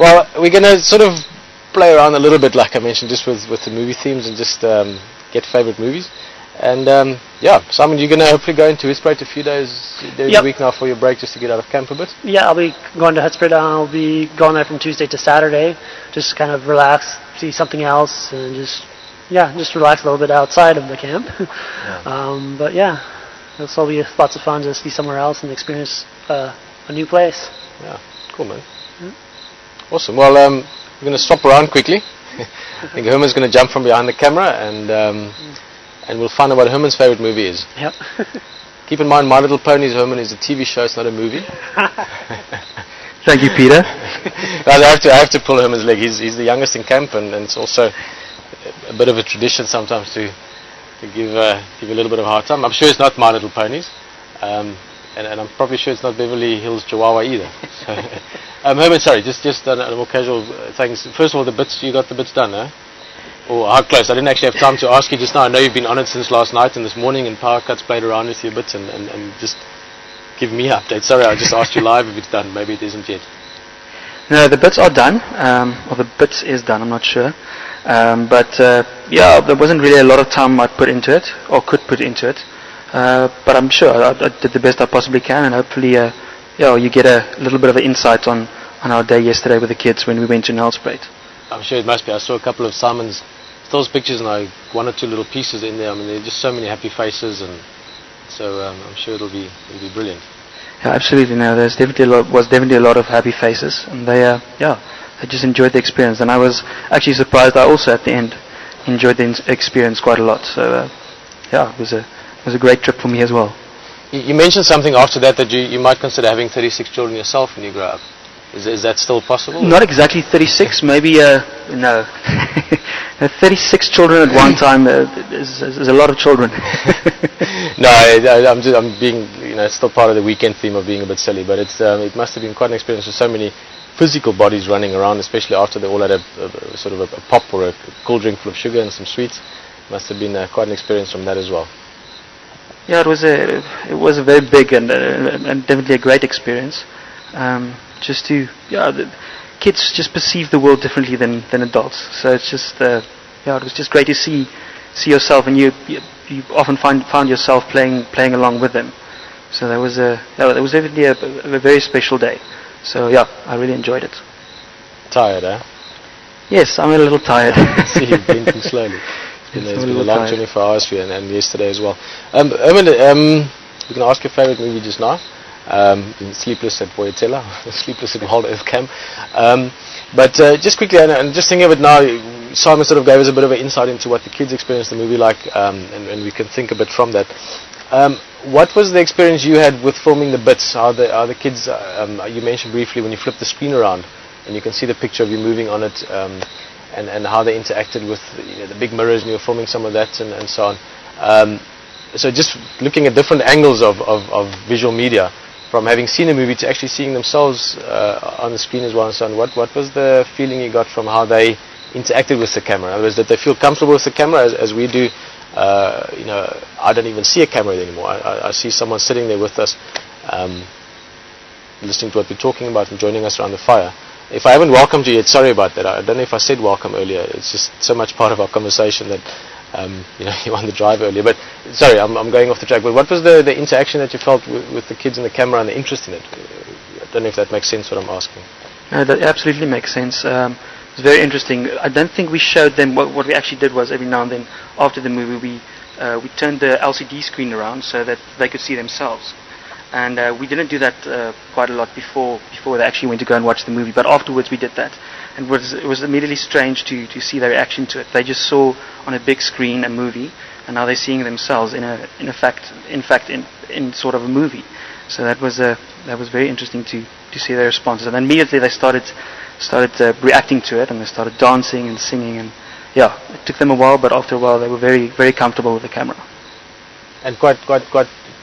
Well, we're going to sort of play around a little bit, like I mentioned, just with the movie themes and just get favourite movies. And Simon, you're going to hopefully go into Hoedspruit a few days a week now for your break, just to get out of camp a bit? Yeah, I'll be going to Hoedspruit. I'll be going there from Tuesday to Saturday, just kind of relax, see something else, and just relax a little bit outside of the camp. But it'll be lots of fun to be somewhere else and experience a new place. Yeah, cool, man. Awesome. Well, we're going to swap around quickly. I think Herman's going to jump from behind the camera, and we'll find out what Herman's favourite movie is. Yep. Keep in mind, My Little Ponies, Herman, is a TV show, it's not a movie. Thank you, Peter. I have to pull Herman's leg. He's the youngest in camp, and it's also a bit of a tradition sometimes to give a little bit of a hard time. I'm sure it's not My Little Ponies, and I'm probably sure it's not Beverly Hills Chihuahua either. So, Herman, sorry, just a more casual things. First of all, you got the bits done, eh? Or how close? I didn't actually have time to ask you just now. I know you've been on it since last night and this morning, and Power Cuts played around with you a bit and just give me an update. Sorry, I just asked you live if it's done. Maybe it isn't yet. No, the bits are done. Or the bits is done, I'm not sure. There wasn't really a lot of time I put into it, or could put into it. But I'm sure I did the best I possibly can, and hopefully you get a little bit of an insight on our day yesterday with the kids when we went to Hoedspruit. I'm sure it must be. I saw a couple of Simon's still pictures, and one or two little pieces in there. I mean, there are just so many happy faces, and so I'm sure it'll be brilliant. Yeah, absolutely. No, was definitely a lot of happy faces, and they just enjoyed the experience. And I was actually surprised. I also at the end enjoyed the experience quite a lot. So it was a great trip for me as well. You mentioned something after that you might consider having 36 children yourself when you grow up. Is that still possible? Not exactly 36, maybe, no. 36 children at one time is a lot of children. No, I'm being, it's still part of the weekend theme of being a bit silly, but it must have been quite an experience with so many physical bodies running around, especially after they all had a sort of a pop or a cool drink full of sugar and some sweets. Must have been quite an experience from that as well. Yeah, it was a very big and definitely a great experience. The kids just perceive the world differently than adults. So it's just, it was just great to see yourself, and you often found yourself playing along with them. So that was definitely a very special day. So I really enjoyed it. Tired, eh? Yes, I'm a little tired. See, you've been too slowly. It's been a long 24 hours for you, and yesterday as well. Herman, we can ask your favourite movie just now. Sleepless at Boyatella, Sleepless at Wild Earth Camp. But just quickly, and just thinking of it now, Simon sort of gave us a bit of an insight into what the kids experienced the movie like, and we can think a bit from that. What was the experience you had with filming the bits? How the kids, you mentioned briefly when you flip the screen around, and you can see the picture of you moving on it, and how they interacted with the big mirrors, and you were filming some of that, and so on. So just looking at different angles of visual media, from having seen a movie to actually seeing themselves on the screen as well and so on. What was the feeling you got from how they interacted with the camera? In other words, did they feel comfortable with the camera as we do? I don't even see a camera anymore. I see someone sitting there with us, listening to what we're talking about and joining us around the fire. If I haven't welcomed you yet, sorry about that. I don't know if I said welcome earlier. It's just so much part of our conversation that you on the drive earlier. But sorry, I'm going off the track. But what was the interaction that you felt with the kids and the camera and the interest in it? I don't know if that makes sense what I'm asking. No, that absolutely makes sense. It's very interesting. I don't think we showed them what we actually did was every now and then after the movie we turned the LCD screen around so that they could see themselves. And we didn't do that quite a lot before they actually went to go and watch the movie. But afterwards we did that. And it was immediately strange to see their reaction to it. They just saw on a big screen a movie, and now they're seeing themselves in fact in sort of a movie. So that was very interesting to see their responses. And immediately they started reacting to it, and they started dancing and singing. And it took them a while, but after a while they were very, very comfortable with the camera. And quite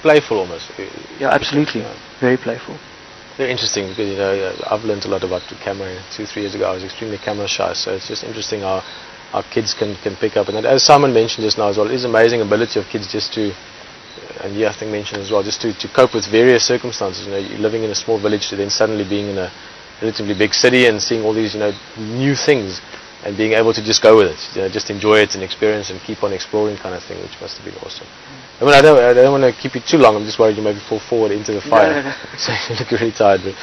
playful almost. Yeah, absolutely, very playful. Very interesting because I've learned a lot about the camera. 2-3 years ago I was extremely camera shy, so it's just interesting how kids can pick up. And as Simon mentioned just now as well, it is amazing ability of kids just to, and I think mentioned as well, just to cope with various circumstances. You're living in a small village to then suddenly being in a relatively big city and seeing all these, new things, and being able to just go with it, just enjoy it and experience and keep on exploring kind of thing, which must have been awesome. I mean, I don't want to keep you too long. I'm just worried you maybe fall forward into the fire. No. So you look really tired. But,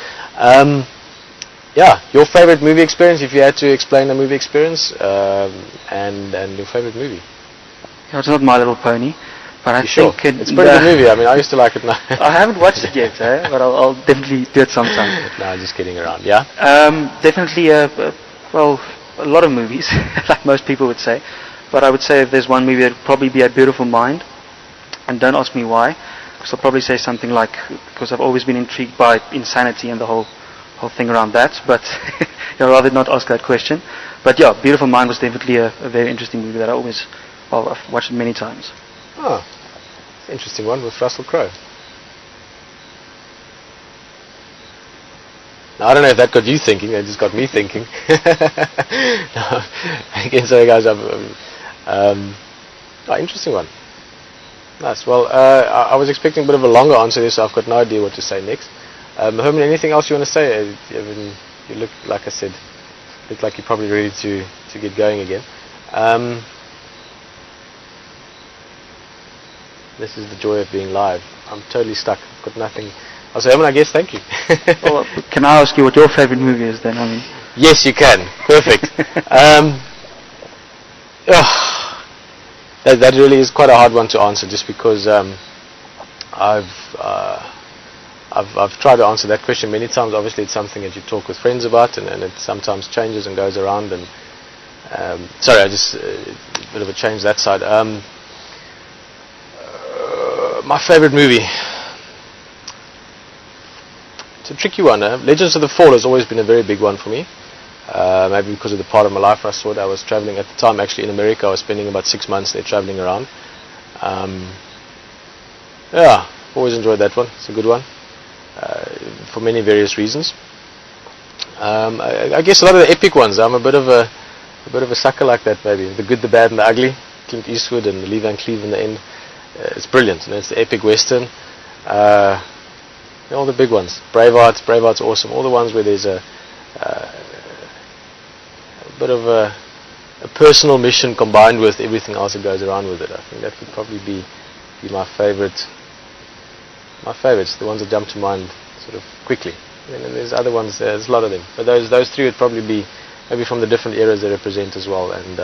yeah, your favorite movie experience, if you had to explain a movie experience, and your favorite movie. Yeah, it's not My Little Pony, but I Sure. think It's a pretty good movie. I mean, I used to like it now. I haven't watched it yet, but I'll definitely do it sometime. No, I'm just kidding around. Yeah. Definitely, a lot of movies, like most people would say. But I would say if there's one movie, it'd probably be A Beautiful Mind. And don't ask me why, because I'll probably say something like, because I've always been intrigued by insanity and the whole thing around that. But I'd rather not ask that question. But yeah, Beautiful Mind was definitely a very interesting movie that I've watched it many times. Oh, it's an interesting one with Russell Crowe. Now, I don't know if that got you thinking. It just got me thinking. No, again, sorry guys. Interesting one. Nice. Well, I was expecting a bit of a longer answer there, so I've got no idea what to say next. Herman, anything else you want to say? You look, like I said, look like you're probably ready to get going again. This is the joy of being live. I'm totally stuck. Got nothing. I'll say, Herman, I guess thank you. Well, can I ask you what your favorite movie is then? I mean, yes, you can. Perfect. That really is quite a hard one to answer, just because I've tried to answer that question many times. Obviously, it's something that you talk with friends about, and it sometimes changes and goes around. And sorry, I just a bit of a change that side. My favorite movie. It's a tricky one. Legends of the Fall has always been a very big one for me. Maybe because of the part of my life I saw it. I was traveling at the time, actually in America. I was spending about 6 months there traveling around. Yeah, always enjoyed that one. It's a good one for many various reasons. I guess a lot of the epic ones. I'm a bit of a sucker like that. Maybe The Good, the Bad, and the Ugly. Clint Eastwood and Lee Van Cleef in the end. It's brilliant. And it's the epic western. All the big ones. Braveheart's awesome. All the ones where there's a bit of a personal mission combined with everything else that goes around with it. I think that would probably be my favorite. My favorites, the ones that jump to mind sort of quickly. And then there's other ones. There's a lot of them, but those three would probably be maybe from the different eras they represent as well. And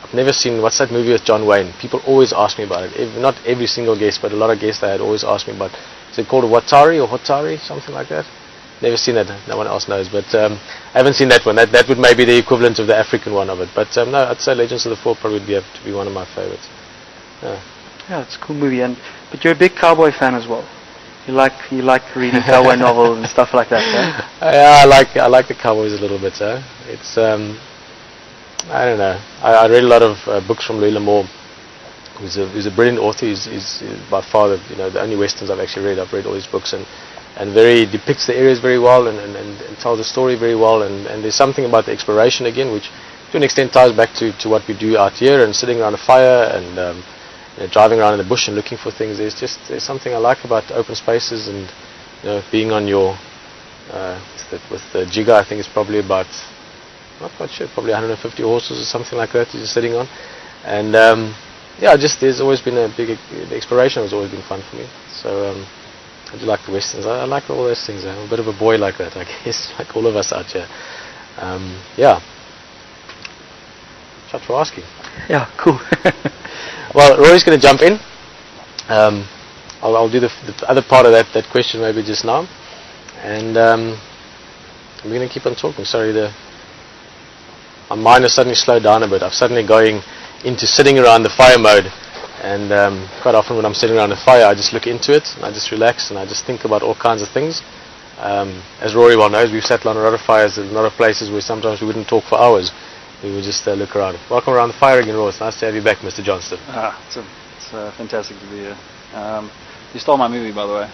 I've never seen, what's that movie with John Wayne? People always ask me about it. Not every single guest, but a lot of guests I had always asked me about. Is it called Watari or Hotari, something like that? Never seen that. No one else knows. But I haven't seen that one. That would maybe the equivalent of the African one of it. But no, I'd say Legends of the Fall probably would have to be one of my favorites. Yeah, it's a cool movie. But you're a big cowboy fan as well. You like reading cowboy novels and stuff like that, Yeah, I like the cowboys a little bit. It's I don't know. I read a lot of books from Louis L'Amour, who's a brilliant author. He's by far the only westerns I've actually read. I've read all his books and very depicts the areas very well and tells the story very well. And there's something about the exploration again, which to an extent ties back to what we do out here and sitting around a fire and driving around in the bush and looking for things. There's something I like about open spaces and being on your with the jigger. I think it's probably about, not quite sure, probably 150 horses or something like that you're just sitting on. And there's always been a big exploration has always been fun for me. So I do like the westerns. I like all those things. I'm a bit of a boy like that, I guess, like all of us out here. Shut for asking. Yeah, cool. Well, Rory's going to jump in. I'll do the other part of that question maybe just now. And we're going to keep on talking. Sorry, my mind has suddenly slowed down a bit. I'm suddenly going into sitting around the fire mode. And quite often when I'm sitting around the fire, I just look into it and I just relax and I just think about all kinds of things. As Rory well knows, we've sat around a lot of fires in a lot of places where sometimes we wouldn't talk for hours. We would just look around. Welcome around the fire again, Rory. It's nice to have you back, Mr. Johnston. It's fantastic to be here. You stole my movie, by the way.